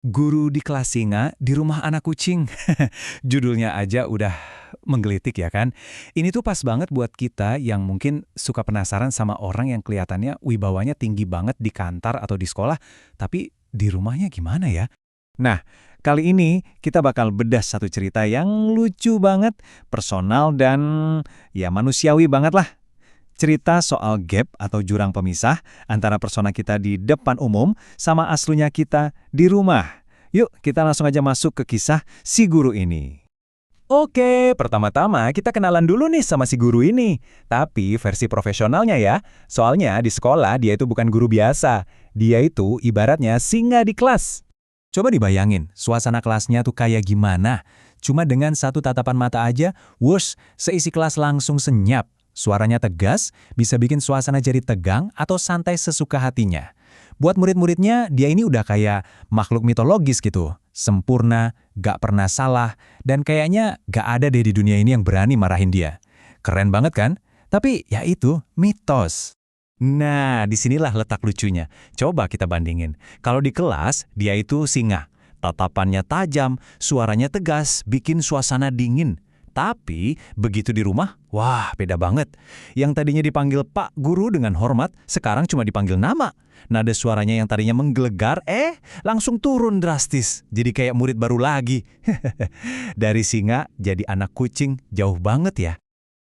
Guru di kelas singa di rumah anak kucing. Judulnya aja udah menggelitik ya kan? Ini tuh pas banget buat kita yang mungkin suka penasaran sama orang yang kelihatannya wibawanya tinggi banget di kantor atau di sekolah, tapi di rumahnya gimana ya? Nah, kali ini kita bakal bedah satu cerita yang lucu banget, personal dan ya manusiawi banget lah. Cerita soal gap atau jurang pemisah antara persona kita di depan umum sama aslinya kita di rumah. Yuk, kita langsung aja masuk ke kisah si guru ini. Oke, pertama-tama kita kenalan dulu nih sama si guru ini. Tapi versi profesionalnya ya. Soalnya di sekolah dia itu bukan guru biasa. Dia itu ibaratnya singa di kelas. Coba dibayangin, suasana kelasnya tuh kayak gimana? Cuma dengan satu tatapan mata aja, wush, seisi kelas langsung senyap. Suaranya tegas, bisa bikin suasana jadi tegang atau santai sesuka hatinya. Buat murid-muridnya, dia ini udah kayak makhluk mitologis gitu. Sempurna, gak pernah salah, dan kayaknya gak ada deh di dunia ini yang berani marahin dia. Keren banget kan? Tapi ya itu, mitos. Nah, disinilah letak lucunya. Coba kita bandingin. Kalau di kelas, dia itu singa. Tatapannya tajam, suaranya tegas, bikin suasana dingin. Tapi, begitu di rumah, wah beda banget. Yang tadinya dipanggil Pak Guru dengan hormat, sekarang cuma dipanggil nama. Nada suaranya yang tadinya menggelegar, langsung turun drastis. Jadi kayak murid baru lagi. Dari singa jadi anak kucing, jauh banget ya.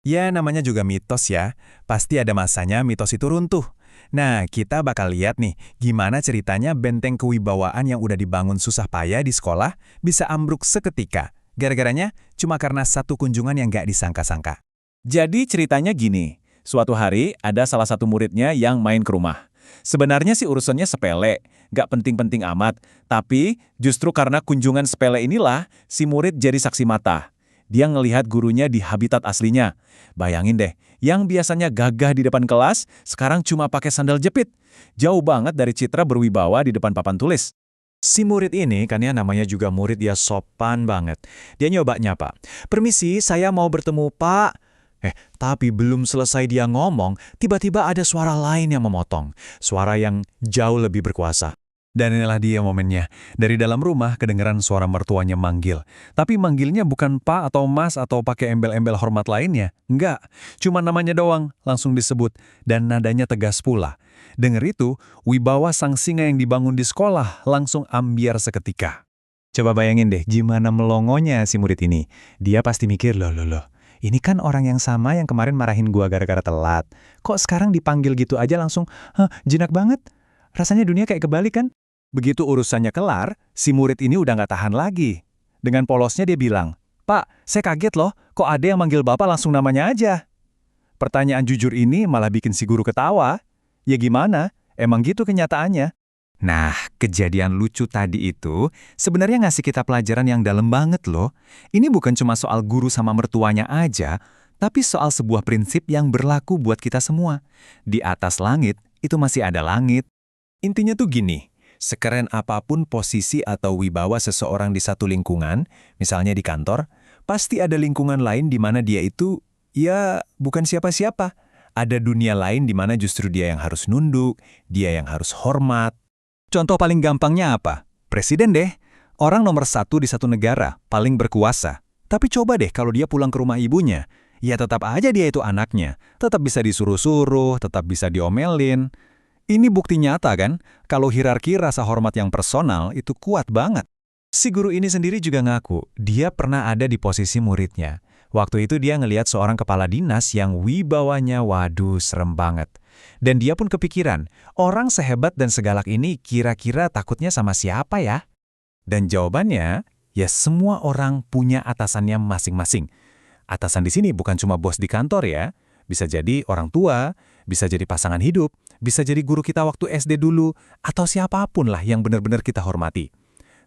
Ya, namanya juga mitos ya. Pasti ada masanya mitos itu runtuh. Nah, kita bakal lihat nih, gimana ceritanya benteng kewibawaan yang udah dibangun susah payah di sekolah bisa ambruk seketika. Gara-garanya cuma karena satu kunjungan yang gak disangka-sangka. Jadi ceritanya gini, suatu hari ada salah satu muridnya yang main ke rumah. Sebenarnya sih urusannya sepele, gak penting-penting amat, tapi justru karena kunjungan sepele inilah si murid jadi saksi mata. Dia ngelihat gurunya di habitat aslinya. Bayangin deh, yang biasanya gagah di depan kelas, sekarang cuma pakai sandal jepit. Jauh banget dari citra berwibawa di depan papan tulis. Si murid ini, kan ya namanya juga murid, ya sopan banget. Dia nyoba nyapa. "Permisi, saya mau bertemu Pak." Tapi belum selesai dia ngomong, tiba-tiba ada suara lain yang memotong. Suara yang jauh lebih berkuasa. Dan inilah dia momennya. Dari dalam rumah kedengeran suara mertuanya manggil. Tapi manggilnya bukan Pak atau Mas atau pakai embel-embel hormat lainnya. Enggak, cuma namanya doang, langsung disebut. Dan nadanya tegas pula. Dengar itu, wibawa sang singa yang dibangun di sekolah langsung ambiar seketika. Coba bayangin deh, gimana melongonya si murid ini. Dia pasti mikir, loh. Ini kan orang yang sama yang kemarin marahin gua gara-gara telat. Kok sekarang dipanggil gitu aja langsung, jinak banget. Rasanya dunia kayak kebalik kan? Begitu urusannya kelar, si murid ini udah nggak tahan lagi. Dengan polosnya dia bilang, "Pak, saya kaget loh, kok ada yang manggil Bapak langsung namanya aja?" Pertanyaan jujur ini malah bikin si guru ketawa. Ya gimana? Emang gitu kenyataannya. Nah, kejadian lucu tadi itu sebenarnya ngasih kita pelajaran yang dalam banget loh. Ini bukan cuma soal guru sama mertuanya aja, tapi soal sebuah prinsip yang berlaku buat kita semua. Di atas langit, itu masih ada langit. Intinya tuh gini, sekeren apapun posisi atau wibawa seseorang di satu lingkungan, misalnya di kantor, pasti ada lingkungan lain di mana dia itu, ya bukan siapa-siapa. Ada dunia lain di mana justru dia yang harus nunduk, dia yang harus hormat. Contoh paling gampangnya apa? Presiden deh. Orang nomor satu di satu negara, paling berkuasa. Tapi coba deh kalau dia pulang ke rumah ibunya, ya tetap aja dia itu anaknya. Tetap bisa disuruh-suruh, tetap bisa diomelin. Ini bukti nyata kan, kalau hierarki rasa hormat yang personal itu kuat banget. Si guru ini sendiri juga ngaku, dia pernah ada di posisi muridnya. Waktu itu dia ngelihat seorang kepala dinas yang wibawanya waduh serem banget. Dan dia pun kepikiran, orang sehebat dan segalak ini kira-kira takutnya sama siapa ya? Dan jawabannya, ya semua orang punya atasannya masing-masing. Atasan di sini bukan cuma bos di kantor ya, bisa jadi orang tua, bisa jadi pasangan hidup, bisa jadi guru kita waktu SD dulu, atau siapapun lah yang benar-benar kita hormati.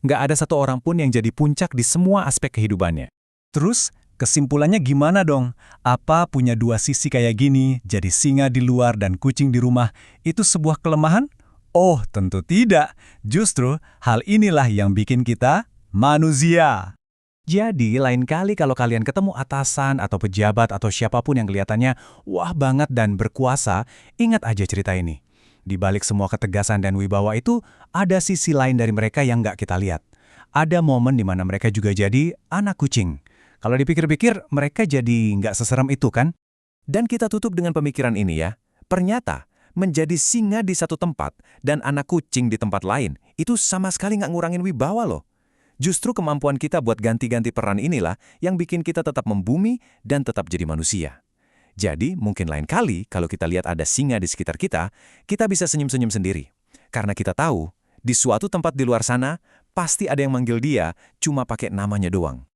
Nggak ada satu orang pun yang jadi puncak di semua aspek kehidupannya. Terus, kesimpulannya gimana dong? Apa punya dua sisi kayak gini, jadi singa di luar dan kucing di rumah, itu sebuah kelemahan? Oh, tentu tidak. Justru, hal inilah yang bikin kita manusia. Jadi, lain kali kalau kalian ketemu atasan atau pejabat atau siapapun yang kelihatannya wah banget dan berkuasa, ingat aja cerita ini. Di balik semua ketegasan dan wibawa itu, ada sisi lain dari mereka yang nggak kita lihat. Ada momen di mana mereka juga jadi anak kucing. Kalau dipikir-pikir, mereka jadi nggak seserem itu kan? Dan kita tutup dengan pemikiran ini ya. Ternyata, menjadi singa di satu tempat dan anak kucing di tempat lain, itu sama sekali nggak ngurangin wibawa loh. Justru kemampuan kita buat ganti-ganti peran inilah yang bikin kita tetap membumi dan tetap jadi manusia. Jadi, mungkin lain kali kalau kita lihat ada singa di sekitar kita bisa senyum-senyum sendiri. Karena kita tahu, di suatu tempat di luar sana, pasti ada yang manggil dia cuma pakai namanya doang.